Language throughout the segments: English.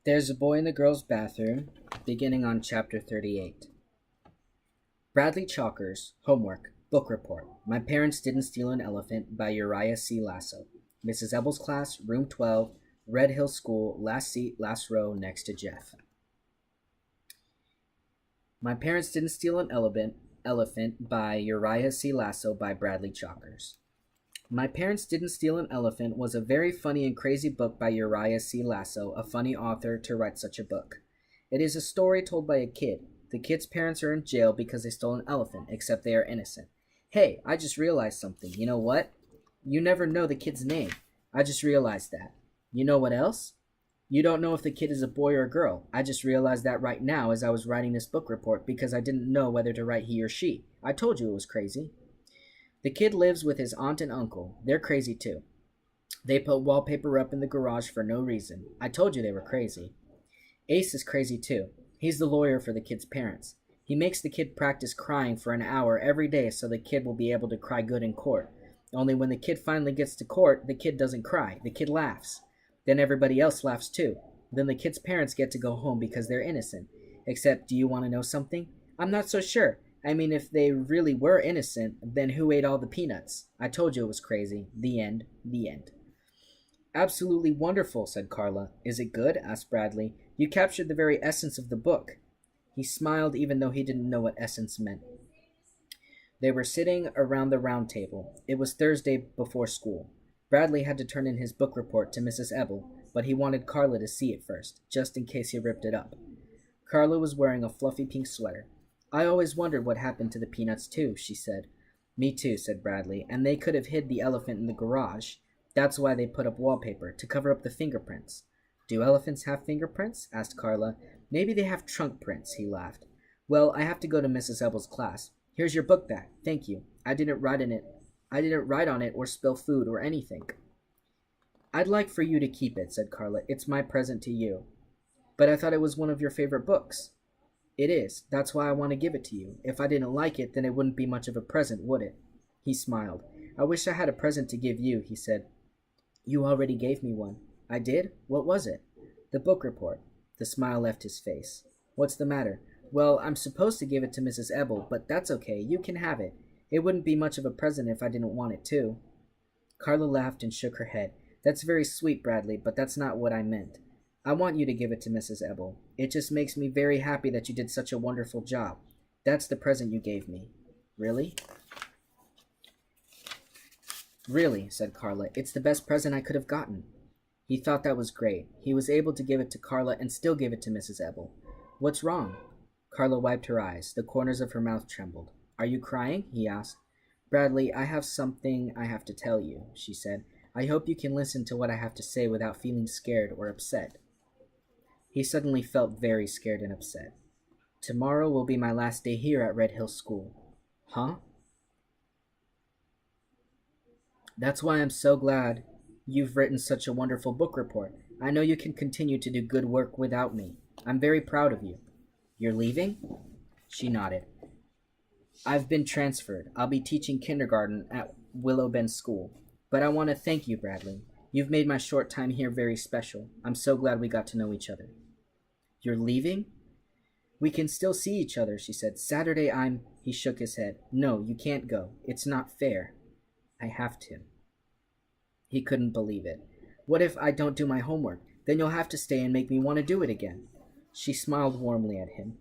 There's a boy in the girls' bathroom, beginning on chapter 38. Bradley Chalker's homework, book report. My Parents Didn't Steal an Elephant by Uriah C. Lasso. Mrs. Ebel's class, room 12, Red Hill School, last seat, last row, next to Jeff. My Parents Didn't Steal an Elephant by Uriah C. Lasso by Bradley Chalkers. My Parents Didn't Steal an Elephant was a very funny and crazy book by Uriah C. Lasso, a funny author to write such a book. It is a story told by a kid. The kid's parents are in jail because they stole an elephant, except they are innocent. Hey, I just realized something. You know what? You never know the kid's name. I just realized that. You know what else? You don't know if the kid is a boy or a girl. I just realized that right now as I was writing this book report because I didn't know whether to write he or she. I told you it was crazy. The kid lives with his aunt and uncle. They're crazy too. They put wallpaper up in the garage for no reason. I told you they were crazy. Ace is crazy too. He's the lawyer for the kid's parents. He makes the kid practice crying for an hour every day so the kid will be able to cry good in court. Only when the kid finally gets to court, the kid doesn't cry. The kid laughs. Then everybody else laughs too. Then the kid's parents get to go home because they're innocent. Except, do you want to know something? I'm not so sure. I mean, if they really were innocent, then who ate all the peanuts? I told you it was crazy. The end. The end. Absolutely wonderful, said Carla. Is it good? Asked Bradley. You captured the very essence of the book. He smiled even though he didn't know what essence meant. They were sitting around the round table. It was Thursday before school. Bradley had to turn in his book report to Mrs. Ebel, but he wanted Carla to see it first, just in case he ripped it up. Carla was wearing a fluffy pink sweater. I always wondered what happened to the peanuts too, she said. Me too, said Bradley, and they could have hid the elephant in the garage. That's why they put up wallpaper, to cover up the fingerprints. Do elephants have fingerprints? Asked Carla. Maybe they have trunk prints, he laughed. Well, I have to go to Mrs. Ebel's class. Here's your book back. Thank you. I didn't write on it or spill food or anything. I'd like for you to keep it, said Carla. It's my present to you. But I thought it was one of your favorite books. It is. That's why I want to give it to you. If I didn't like it, then it wouldn't be much of a present, would it? He smiled. I wish I had a present to give you, he said. You already gave me one. I did? What was it? The book report. The smile left his face. What's the matter? Well, I'm supposed to give it to Mrs. Ebel, but that's okay. You can have it. It wouldn't be much of a present if I didn't want it too. Carla laughed and shook her head. That's very sweet, Bradley, but that's not what I meant. I want you to give it to Mrs. Ebel. It just makes me very happy that you did such a wonderful job. That's the present you gave me. Really? Really, said Carla. It's the best present I could have gotten. He thought that was great. He was able to give it to Carla and still give it to Mrs. Ebel. What's wrong? Carla wiped her eyes. The corners of her mouth trembled. Are you crying? He asked. Bradley, I have something I have to tell you, she said. I hope you can listen to what I have to say without feeling scared or upset. He suddenly felt very scared and upset. Tomorrow will be my last day here at Red Hill School. Huh? That's why I'm so glad you've written such a wonderful book report. I know you can continue to do good work without me. I'm very proud of you. You're leaving? She nodded. I've been transferred. I'll be teaching kindergarten at Willow Bend School. But I want to thank you, Bradley. You've made my short time here very special. I'm so glad we got to know each other. You're leaving? We can still see each other, she said. Saturday He shook his head. No, you can't go. It's not fair. I have to. He couldn't believe it. What if I don't do my homework? Then you'll have to stay and make me want to do it again. She smiled warmly at him.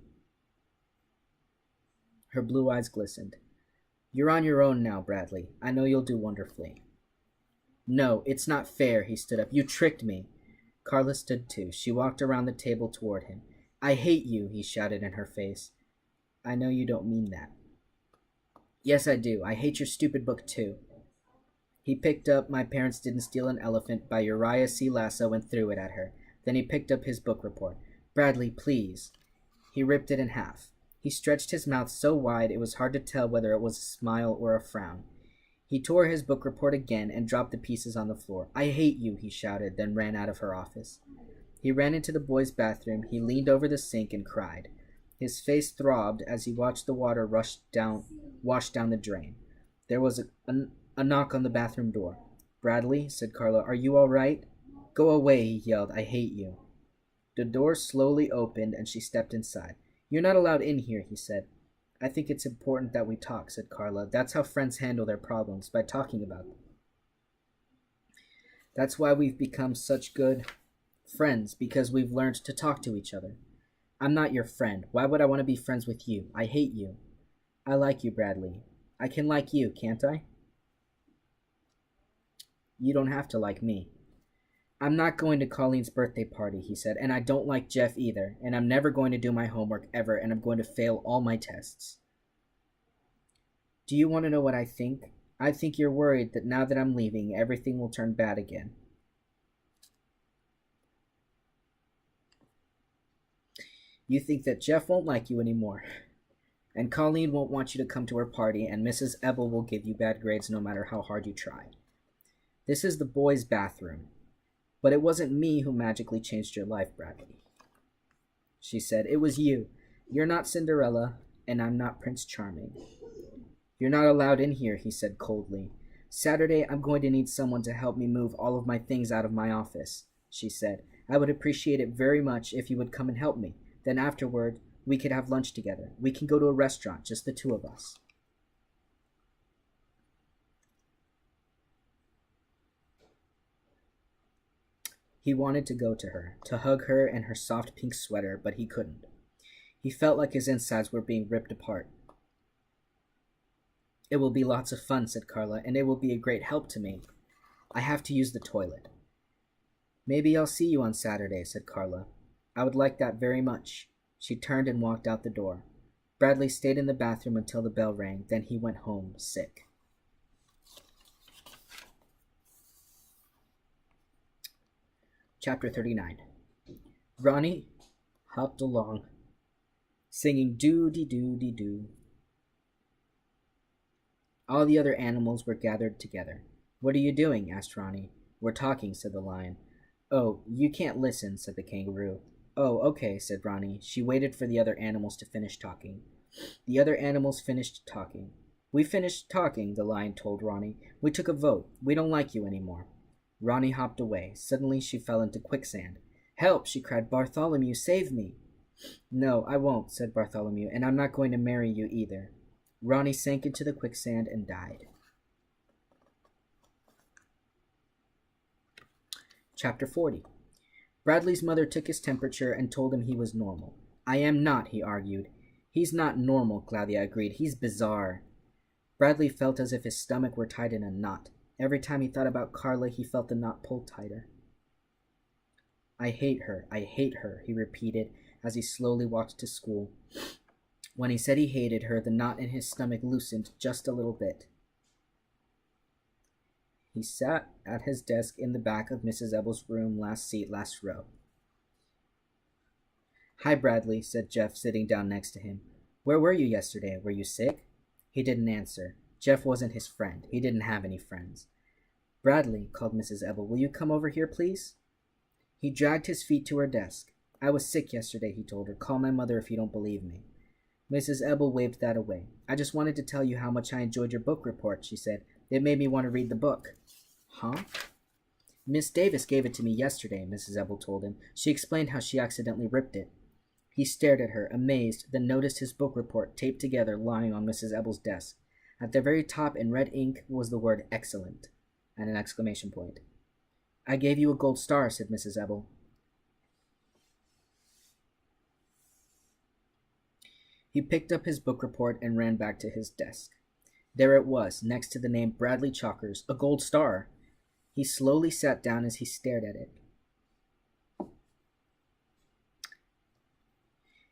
Her blue eyes glistened. You're on your own now, Bradley. I know you'll do wonderfully. No, it's not fair, he stood up. You tricked me. Carla stood too. She walked around the table toward him. I hate you, he shouted in her face. I know you don't mean that. Yes, I do. I hate your stupid book too. He picked up My Parents Didn't Steal an Elephant by Uriah C. Lasso and threw it at her. Then he picked up his book report. Bradley, please. He ripped it in half. He stretched his mouth so wide it was hard to tell whether it was a smile or a frown. He tore his book report again and dropped the pieces on the floor. I hate you, he shouted, then ran out of her office. He ran into the boys' bathroom. He leaned over the sink and cried. His face throbbed as he watched the water wash down the drain. There was a knock on the bathroom door. Bradley, said Carla, are you all right? Go away, he yelled. I hate you. The door slowly opened and she stepped inside. "You're not allowed in here," he said. "I think it's important that we talk," said Carla. "That's how friends handle their problems, by talking about them. That's why we've become such good friends, because we've learned to talk to each other." "I'm not your friend. Why would I want to be friends with you? I hate you." "I like you, Bradley. I can like you, can't I?" "You don't have to like me." "I'm not going to Colleen's birthday party," he said, "and I don't like Jeff either, and I'm never going to do my homework ever, and I'm going to fail all my tests." "Do you want to know what I think? I think you're worried that now that I'm leaving, everything will turn bad again." "You think that Jeff won't like you anymore, and Colleen won't want you to come to her party, and Mrs. Ebel will give you bad grades no matter how hard you try. This is the boys' bathroom. But it wasn't me who magically changed your life, Bradley," she said. "It was you. You're not Cinderella, and I'm not Prince Charming." "You're not allowed in here," he said coldly. "Saturday, I'm going to need someone to help me move all of my things out of my office," she said. "I would appreciate it very much if you would come and help me. Then afterward, we could have lunch together. We can go to a restaurant, just the two of us." He wanted to go to her, to hug her and her soft pink sweater, but he couldn't. He felt like his insides were being ripped apart. "It will be lots of fun," said Carla, "and it will be a great help to me. I have to use the toilet." "Maybe I'll see you on Saturday," said Carla. "I would like that very much." She turned and walked out the door. Bradley stayed in the bathroom until the bell rang, then he went home, sick. Chapter 39. Ronnie hopped along, singing doo-dee-doo-dee-doo. All the other animals were gathered together. "What are you doing?" asked Ronnie. "We're talking," said the lion. "Oh, you can't listen," said the kangaroo. "Oh, okay," said Ronnie. She waited for the other animals to finish talking. The other animals finished talking. "We finished talking," the lion told Ronnie. "We took a vote. We don't like you anymore." Ronnie hopped away. Suddenly she fell into quicksand. "Help!" she cried. "Bartholomew, save me!" "No, I won't," said Bartholomew, "and I'm not going to marry you either." Ronnie sank into the quicksand and died. Chapter 40. Bradley's mother took his temperature and told him he was normal. "I am not," he argued. "He's not normal," Claudia agreed. "He's bizarre." Bradley felt as if his stomach were tied in a knot. Every time he thought about Carla, he felt the knot pull tighter. I hate her," he repeated as he slowly walked to school. When he said he hated her, the knot in his stomach loosened just a little bit. He sat at his desk in the back of Mrs. Ebel's room, last seat, last row. "Hi, Bradley," said Jeff, sitting down next to him. "Where were you yesterday? Were you sick?" He didn't answer. Jeff wasn't his friend. He didn't have any friends. "Bradley," called Mrs. Ebel, "will you come over here, please?" He dragged his feet to her desk. "I was sick yesterday," he told her. "Call my mother if you don't believe me." Mrs. Ebel waved that away. "I just wanted to tell you how much I enjoyed your book report," she said. "It made me want to read the book." "Huh?" "Miss Davis gave it to me yesterday," Mrs. Ebel told him. "She explained how she accidentally ripped it." He stared at her, amazed, then noticed his book report taped together lying on Mrs. Ebel's desk. At the very top in red ink was the word "excellent" and an exclamation point. "I gave you a gold star," said Mrs. Ebel. He picked up his book report and ran back to his desk. There it was, next to the name Bradley Chalkers, a gold star. He slowly sat down as he stared at it.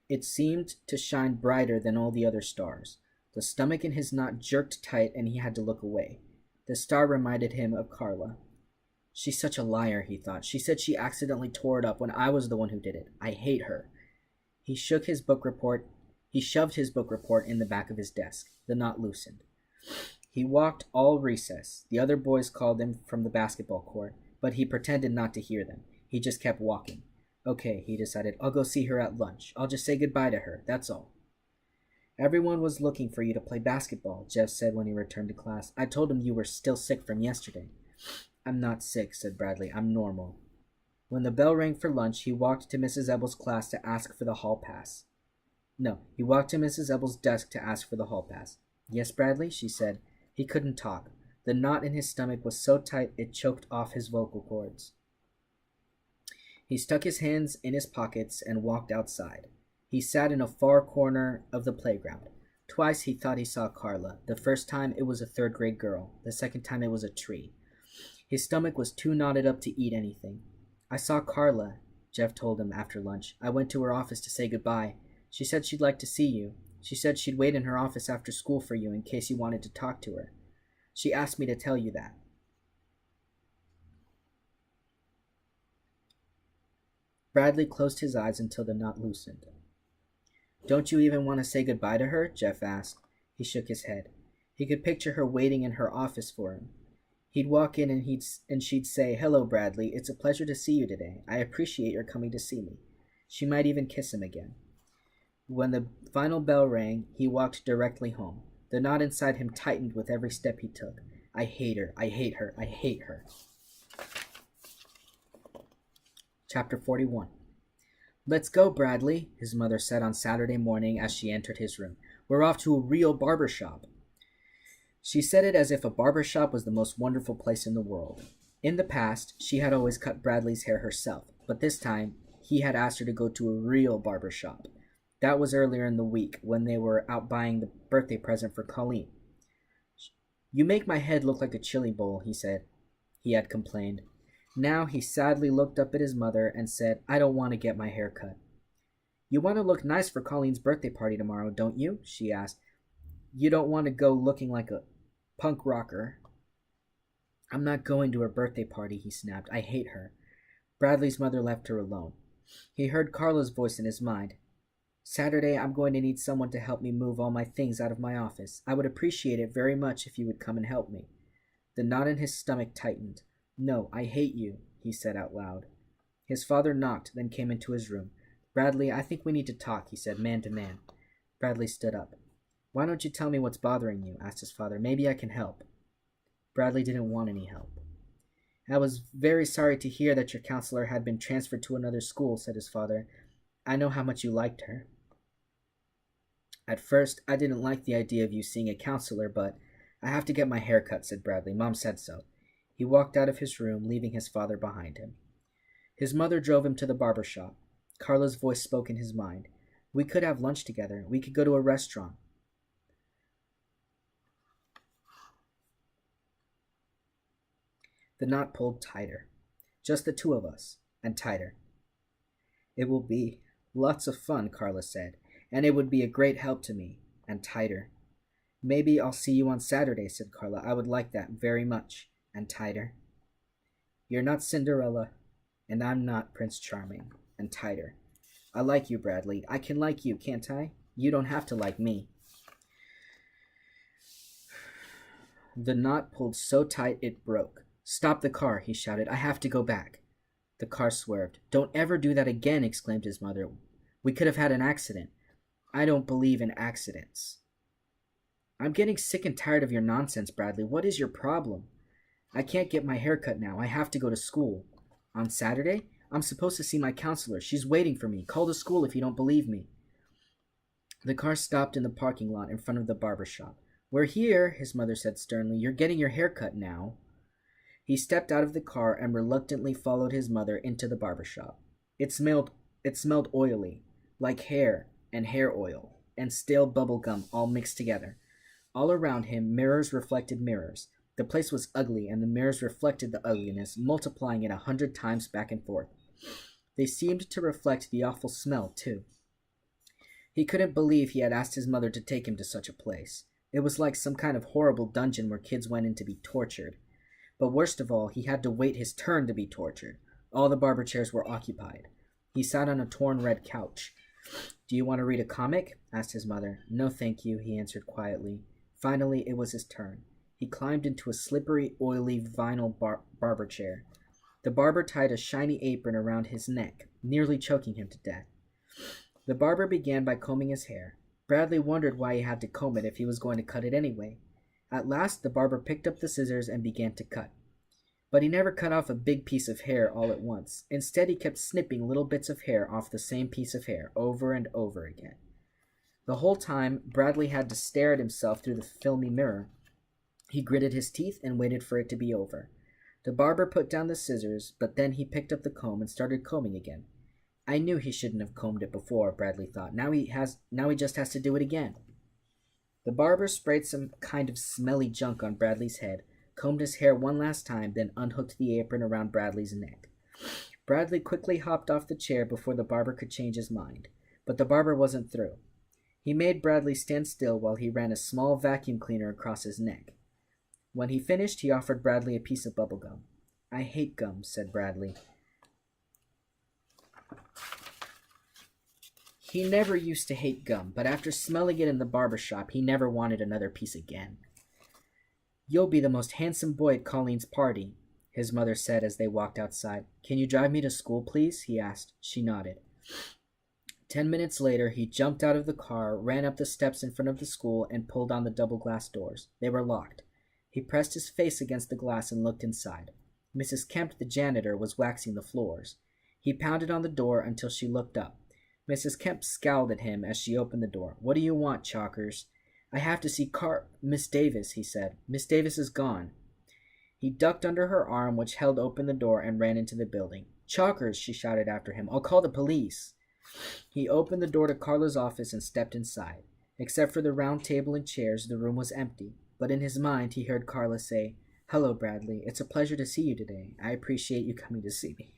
It seemed to shine brighter than all the other stars. The stomach in his knot jerked tight, and he had to look away. The star reminded him of Carla. "She's such a liar," he thought. "She said she accidentally tore it up when I was the one who did it. I hate her." He shoved his book report in the back of his desk. The knot loosened. He walked all recess. The other boys called him from the basketball court, but he pretended not to hear them. He just kept walking. "Okay," he decided, "I'll go see her at lunch. I'll just say goodbye to her, that's all." "Everyone was looking for you to play basketball," Jeff said when he returned to class. "I told him you were still sick from yesterday." "I'm not sick," said Bradley. "I'm normal." When the bell rang for lunch, he walked to Mrs. Ebble's class to ask for the hall pass. No, he walked to Mrs. Ebble's desk to ask for the hall pass. Yes, Bradley, she said. He couldn't talk. The knot in his stomach was so tight it choked off his vocal cords. He stuck his hands in his pockets and walked outside. He sat in a far corner of the playground. Twice he thought he saw Carla. The first time it was a third-grade girl. The second time it was a tree. His stomach was too knotted up to eat anything. I saw Carla, Jeff told him after lunch. I went to her office to say goodbye. She said she'd like to see you. She said she'd wait in her office after school for you in case you wanted to talk to her. She asked me to tell you that. Bradley closed his eyes until the knot loosened. Don't you even want to say goodbye to her? Jeff asked. He shook his head. He could picture her waiting in her office for him. He'd walk in and she'd say, "Hello, Bradley. It's a pleasure to see you today. I appreciate your coming to see me." She might even kiss him again. When the final bell rang, he walked directly home. The knot inside him tightened with every step he took. I hate her. I hate her. I hate her. Chapter 41. Let's go, Bradley, his mother said on Saturday morning as she entered his room. We're off to a real barber shop. She said it as if a barber shop was the most wonderful place in the world. In the past, she had always cut Bradley's hair herself, but this time, he had asked her to go to a real barber shop. That was earlier in the week, when they were out buying the birthday present for Colleen. You make my head look like a chili bowl, he said. He had complained. Now he sadly looked up at his mother and said, I don't want to get my hair cut. You want to look nice for Colleen's birthday party tomorrow, don't you? She asked. You don't want to go looking like a punk rocker. I'm not going to her birthday party, he snapped. I hate her. Bradley's mother left her alone. He heard Carla's voice in his mind. Saturday, I'm going to need someone to help me move all my things out of my office. I would appreciate it very much if you would come and help me. The knot in his stomach tightened. No, I hate you, he said out loud. His father knocked, then came into his room. Bradley, I think we need to talk, he said, man to man. Bradley stood up. Why don't you tell me what's bothering you? Asked his father. Maybe I can help. Bradley didn't want any help. I was very sorry to hear that your counselor had been transferred to another school, said his father. I know how much you liked her. At first, I didn't like the idea of you seeing a counselor, but I have to get my hair cut, said Bradley. Mom said so. He walked out of his room, leaving his father behind him. His mother drove him to the barber shop. Carla's voice spoke in his mind. We could have lunch together. We could go to a restaurant. The knot pulled tighter. Just the two of us, and tighter. It will be lots of fun, Carla said, and it would be a great help to me, and tighter. Maybe I'll see you on Saturday, said Carla. I would like that very much, and tighter. You're not Cinderella, and I'm not Prince Charming, and tighter. I like you, Bradley. I can like you, can't I? You don't have to like me. The knot pulled so tight it broke. Stop the car, he shouted. I have to go back. The car swerved. Don't ever do that again, exclaimed his mother. We could have had an accident. I don't believe in accidents. I'm getting sick and tired of your nonsense, Bradley. What is your problem? I can't get my hair cut now. I have to go to school. On Saturday? I'm supposed to see my counselor. She's waiting for me. Call the school if you don't believe me. The car stopped in the parking lot in front of the barber shop. We're here, his mother said sternly. You're getting your hair cut now. He stepped out of the car and reluctantly followed his mother into the barber shop. It smelled oily, like hair and hair oil, and stale bubble gum all mixed together. All around him, mirrors reflected mirrors. The place was ugly, and the mirrors reflected the ugliness, multiplying it 100 times back and forth. They seemed to reflect the awful smell, too. He couldn't believe he had asked his mother to take him to such a place. It was like some kind of horrible dungeon where kids went in to be tortured. But worst of all, he had to wait his turn to be tortured. All the barber chairs were occupied. He sat on a torn red couch. Do you want to read a comic? Asked his mother. No, thank you, he answered quietly. Finally, it was his turn. He climbed into a slippery, oily vinyl barber chair. The barber tied a shiny apron around his neck, nearly choking him to death. The barber began by combing his hair. Bradley wondered why he had to comb it if he was going to cut it anyway. At last, the barber picked up the scissors and began to cut. But he never cut off a big piece of hair all at once. Instead, he kept snipping little bits of hair off the same piece of hair over and over again. The whole time, Bradley had to stare at himself through the filmy mirror. He gritted his teeth and waited for it to be over. The barber put down the scissors, but then he picked up the comb and started combing again. I knew he shouldn't have combed it before, Bradley thought. Now he just has to do it again. The barber sprayed some kind of smelly junk on Bradley's head, combed his hair one last time, then unhooked the apron around Bradley's neck. Bradley quickly hopped off the chair before the barber could change his mind, but the barber wasn't through. He made Bradley stand still while he ran a small vacuum cleaner across his neck. When he finished, he offered Bradley a piece of bubble gum. I hate gum, said Bradley. He never used to hate gum, but after smelling it in the barber shop, he never wanted another piece again. You'll be the most handsome boy at Colleen's party, his mother said as they walked outside. Can you drive me to school, please? He asked. She nodded. 10 minutes later, he jumped out of the car, ran up the steps in front of the school, and pulled on the double glass doors. They were locked. He pressed his face against the glass and looked inside. Mrs. Kemp, the janitor, was waxing the floors. He pounded on the door until she looked up. Mrs. Kemp scowled at him as she opened the door. What do you want, Chalkers? I have to see Miss Davis, he said. Miss Davis is gone. He ducked under her arm, which held open the door, and ran into the building. Chalkers, she shouted after him. I'll call the police. He opened the door to Carla's office and stepped inside. Except for the round table and chairs, the room was empty. But in his mind, he heard Carla say, Hello, Bradley. It's a pleasure to see you today. I appreciate you coming to see me.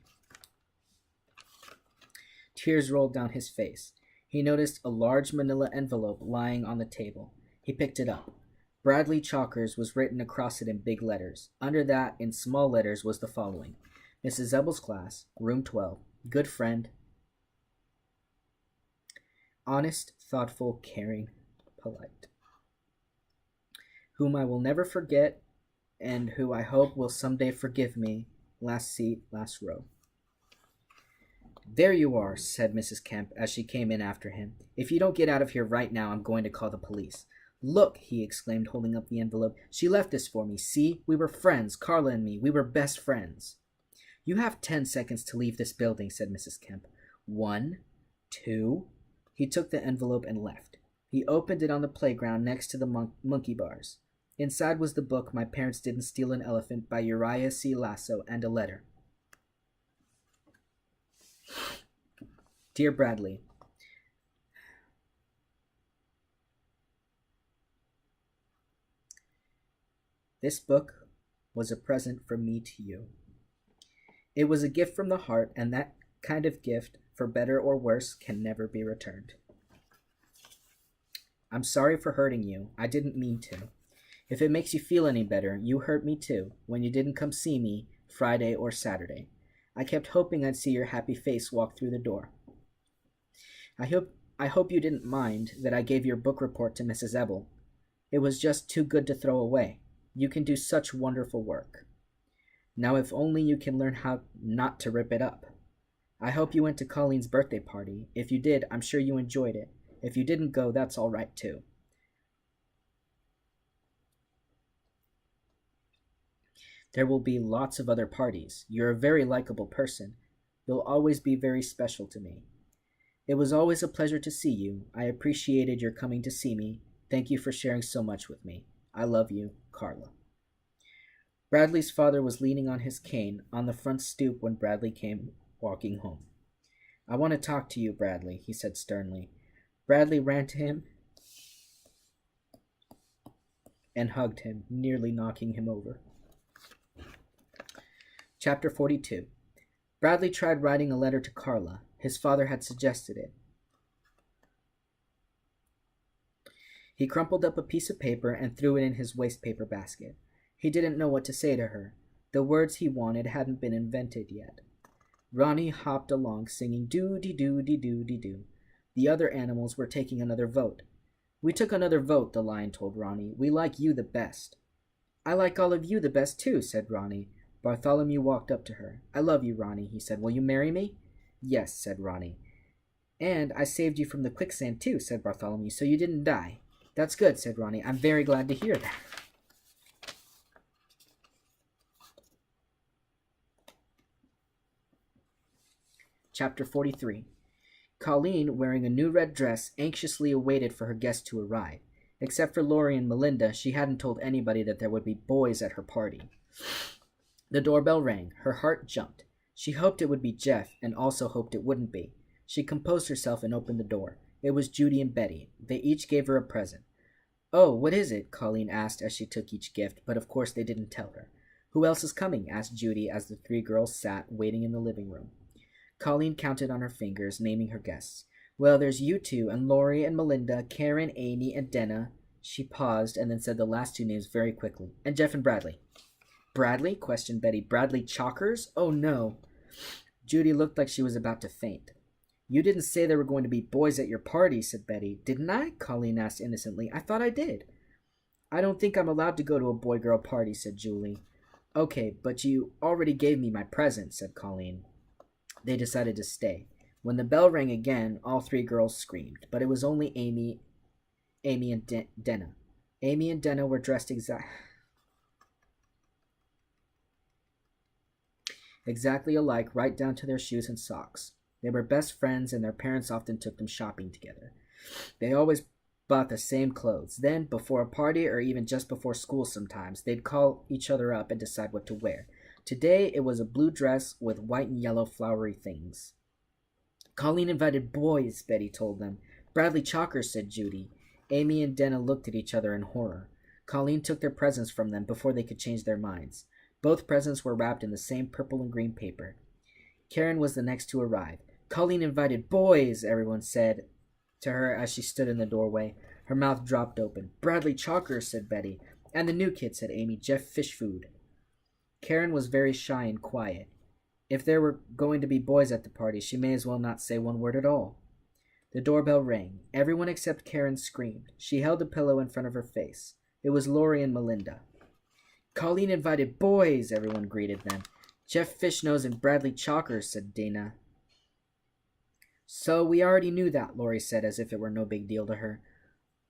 Tears rolled down his face. He noticed a large manila envelope lying on the table. He picked it up. Bradley Chalkers was written across it in big letters. Under that, in small letters, was the following. Mrs. Zebel's class, room 12. Good friend. Honest, thoughtful, caring, polite. Whom I will never forget, and who I hope will someday forgive me. Last seat, last row. There you are, said Mrs. Kemp as she came in after him. If you don't get out of here right now, I'm going to call the police. Look, he exclaimed, holding up the envelope. She left this for me. See, we were friends, Carla and me. We were best friends. You have 10 seconds to leave this building, said Mrs. Kemp. 1, 2. He took the envelope and left. He opened it on the playground next to the monkey bars. Inside was the book My Parents Didn't Steal an Elephant by Uriah C. Lasso and a letter. Dear Bradley, this book was a present from me to you. It was a gift from the heart, and that kind of gift, for better or worse, can never be returned. I'm sorry for hurting you. I didn't mean to. If it makes you feel any better, you hurt me too when you didn't come see me Friday or Saturday. I kept hoping I'd see your happy face walk through the door. I hope you didn't mind that I gave your book report to Mrs. Ebel. It was just too good to throw away. You can do such wonderful work. Now if only you can learn how not to rip it up. I hope you went to Colleen's birthday party. If you did, I'm sure you enjoyed it. If you didn't go, that's all right too. There will be lots of other parties. You're a very likable person. You'll always be very special to me. It was always a pleasure to see you. I appreciated your coming to see me. Thank you for sharing so much with me. I love you, Carla. Bradley's father was leaning on his cane on the front stoop when Bradley came walking home. I want to talk to you, Bradley, he said sternly. Bradley ran to him and hugged him, nearly knocking him over. Chapter 42. Bradley tried writing a letter to Carla. His father had suggested it. He crumpled up a piece of paper and threw it in his wastepaper basket. He didn't know what to say to her. The words he wanted hadn't been invented yet. Ronnie hopped along, singing doo-dee-doo-dee-doo-dee-doo. The other animals were taking another vote. We took another vote, the lion told Ronnie. We like you the best. I like all of you the best too, said Ronnie. Bartholomew walked up to her. I love you, Ronnie, he said. Will you marry me? Yes, said Ronnie. And I saved you from the quicksand too, said Bartholomew, so you didn't die. That's good, said Ronnie. I'm very glad to hear that. Chapter 43. Colleen, wearing a new red dress, anxiously awaited for her guests to arrive. Except for Laurie and Melinda, she hadn't told anybody that there would be boys at her party. The doorbell rang. Her heart jumped. She hoped it would be Jeff, and also hoped it wouldn't be. She composed herself and opened the door. It was Judy and Betty. They each gave her a present. "Oh, what is it?" Colleen asked as she took each gift, but of course they didn't tell her. "Who else is coming?" asked Judy as the three girls sat, waiting in the living room. Colleen counted on her fingers, naming her guests. "Well, there's you two, and Laurie and Melinda, Karen, Amy, and Denna." She paused and then said the last two names very quickly. "And Jeff and Bradley." "Bradley?" questioned Betty. "Bradley Chalkers? Oh, no." Judy looked like she was about to faint. "You didn't say there were going to be boys at your party," said Betty. "Didn't I?" Colleen asked innocently. "I thought I did." "I don't think I'm allowed to go to a boy-girl party," said Julie. "Okay, but you already gave me my present," said Colleen. They decided to stay. When the bell rang again, all three girls screamed, but it was only Amy, and Denna. Amy and Denna were dressed exactly alike, right down to their shoes and socks. They were best friends, and their parents often took them shopping together. They always bought the same clothes. Then, before a party, or even just before school sometimes, they'd call each other up and decide what to wear. Today, it was a blue dress with white and yellow flowery things. "Colleen invited boys," Betty told them. "Bradley Chalkers," said Judy. Amy and Denna looked at each other in horror. Colleen took their presents from them before they could change their minds. Both presents were wrapped in the same purple and green paper. Karen was the next to arrive. "Colleen invited boys," everyone said to her as she stood in the doorway. Her mouth dropped open. "Bradley Chalkers," said Betty. "And the new kid," said Amy. "Jeff Fishfood." Karen was very shy and quiet. If there were going to be boys at the party, she may as well not say one word at all. The doorbell rang. Everyone except Karen screamed. She held a pillow in front of her face. It was Laurie and Melinda. "Colleen invited boys," everyone greeted them. "Jeff Fishnose and Bradley Chalkers," said Dana. "So we already knew that," Laurie said as if it were no big deal to her.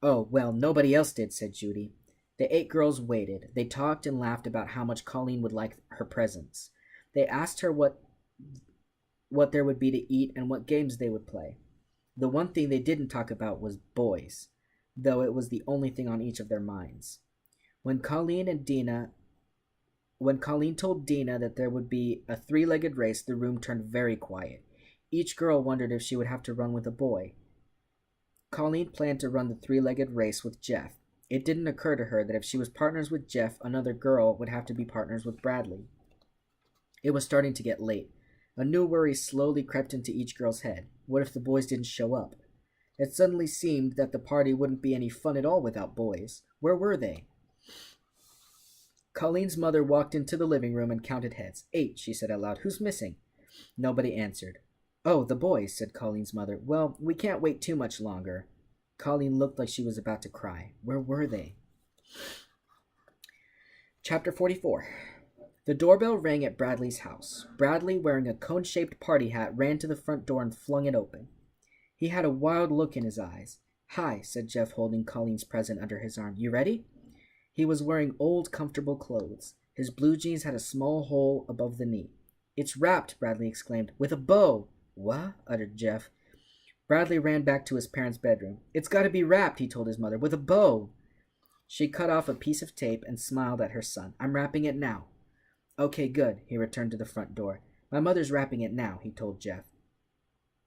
"Oh, well, nobody else did," said Judy. The 8 girls waited. They talked and laughed about how much Colleen would like her presents. They asked her what there would be to eat and what games they would play. The one thing they didn't talk about was boys, though it was the only thing on each of their minds. When Colleen told Dina that there would be a 3-legged race, the room turned very quiet. Each girl wondered if she would have to run with a boy. Colleen planned to run the 3-legged race with Jeff. It didn't occur to her that if she was partners with Jeff, another girl would have to be partners with Bradley. It was starting to get late. A new worry slowly crept into each girl's head. What if the boys didn't show up? It suddenly seemed that the party wouldn't be any fun at all without boys. Where were they? Colleen's mother walked into the living room and counted heads. 8, she said aloud. "Who's missing?" Nobody answered. "Oh, the boys," said Colleen's mother. "Well, we can't wait too much longer." Colleen looked like she was about to cry. Where were they? Chapter 44. The doorbell rang at Bradley's house. Bradley, wearing a cone-shaped party hat, ran to the front door and flung it open. He had a wild look in his eyes. "Hi," said Jeff, holding Colleen's present under his arm. "You ready?" He was wearing old, comfortable clothes. His blue jeans had a small hole above the knee. "It's wrapped," Bradley exclaimed. "With a bow." "What?" uttered Jeff. Bradley ran back to his parents' bedroom. "It's got to be wrapped," he told his mother, "with a bow." She cut off a piece of tape and smiled at her son. "I'm wrapping it now." "Okay, good." He returned to the front door. "My mother's wrapping it now," he told Jeff.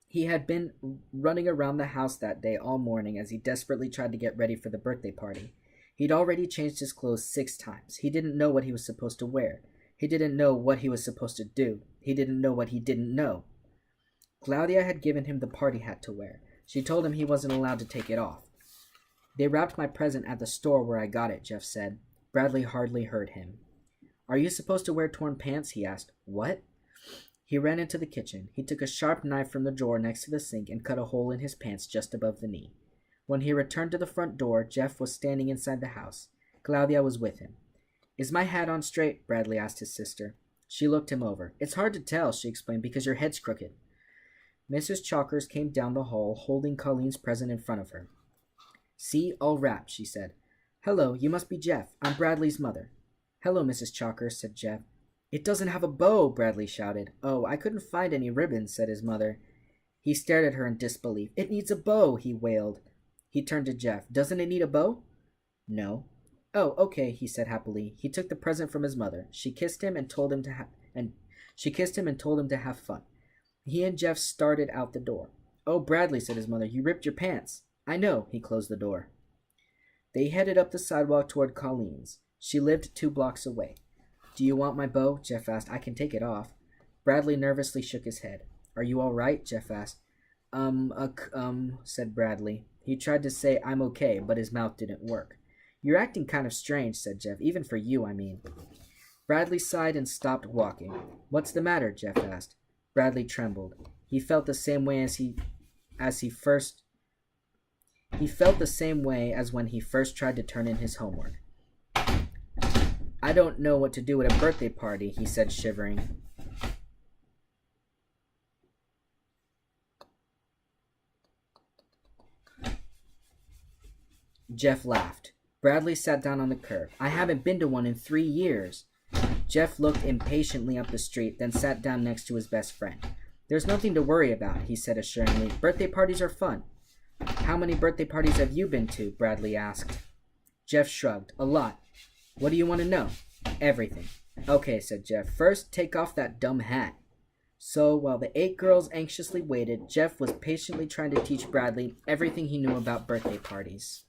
He had been running around the house that day all morning as he desperately tried to get ready for the birthday party. He'd already changed his clothes 6 times. He didn't know what he was supposed to wear. He didn't know what he was supposed to do. He didn't know what he didn't know. Claudia had given him the party hat to wear. She told him he wasn't allowed to take it off. "They wrapped my present at the store where I got it," Jeff said. Bradley hardly heard him. "Are you supposed to wear torn pants?" he asked. "What?" He ran into the kitchen. He took a sharp knife from the drawer next to the sink and cut a hole in his pants just above the knee. When he returned to the front door, Jeff was standing inside the house. Claudia was with him. "Is my hat on straight?" Bradley asked his sister. She looked him over. "It's hard to tell," she explained, "because your head's crooked." Mrs. Chalkers came down the hall, holding Colleen's present in front of her. "See, all wrapped," she said. "Hello, you must be Jeff. I'm Bradley's mother." "Hello, Mrs. Chalkers," said Jeff. It doesn't have a bow, Bradley shouted. Oh, I couldn't find any ribbons, said his mother. He stared at her in disbelief. It needs a bow, he wailed. He turned to Jeff. Doesn't it need a bow? No. Oh, okay, he said happily. He took the present from his mother. She kissed him and told him to have fun. He and Jeff started out the door. Oh, Bradley, said his mother, you ripped your pants. I know, he closed the door. They headed up the sidewalk toward Colleen's. She lived 2 blocks away. Do you want my bow? Jeff asked. I can take it off. Bradley nervously shook his head. Are you all right? Jeff asked. Said Bradley. He tried to say, I'm okay, but his mouth didn't work. You're acting kind of strange, said Jeff. Even for you, I mean. Bradley sighed and stopped walking. What's the matter? Jeff asked. Bradley trembled. He felt the same way as when he first tried to turn in his homework. I don't know what to do at a birthday party, he said, shivering. Jeff laughed. Bradley sat down on the curb. I haven't been to one in 3 years. Jeff looked impatiently up the street, then sat down next to his best friend. There's nothing to worry about, he said assuringly. Birthday parties are fun. How many birthday parties have you been to? Bradley asked. Jeff shrugged. A lot. What do you want to know? Everything. Okay, said Jeff. First, take off that dumb hat. So, while the 8 girls anxiously waited, Jeff was patiently trying to teach Bradley everything he knew about birthday parties.